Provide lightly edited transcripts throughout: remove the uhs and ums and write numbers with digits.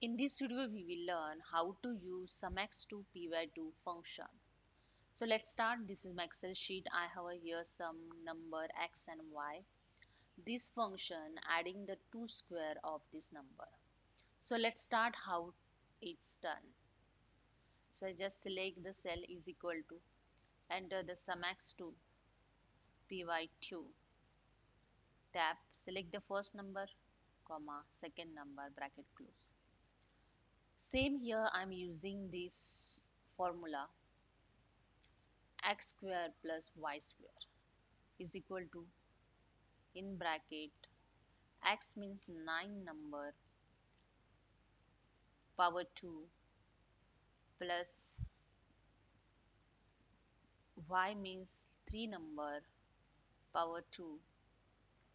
In this video, we will learn how to use Sumx2Py2 function. So let's start. This is my Excel sheet. I have here some number x and y. This function adding the two square of this number. So let's start how it's done. So I just select the cell is equal to, enter the Sumx2Py2, tab, select the first number, comma, second number, bracket close. Same here, I'm using this formula x square plus y square is equal to, in bracket, x means 9 number power 2 plus y means 3 number power 2,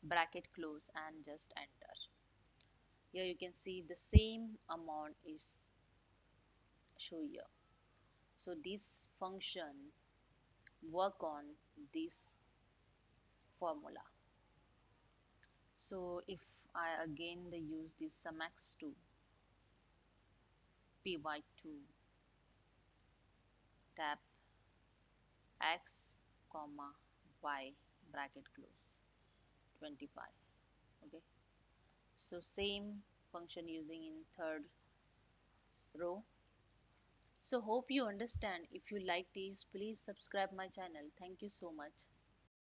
bracket close, and just enter. Here you can see the same amount is show here. So this function work on this formula. So if I again they use this Sumx2 py2, tab, x comma y, bracket close, 25. Okay, so same function using in third row. So hope you understand. If you like this, please subscribe my channel. Thank you so much.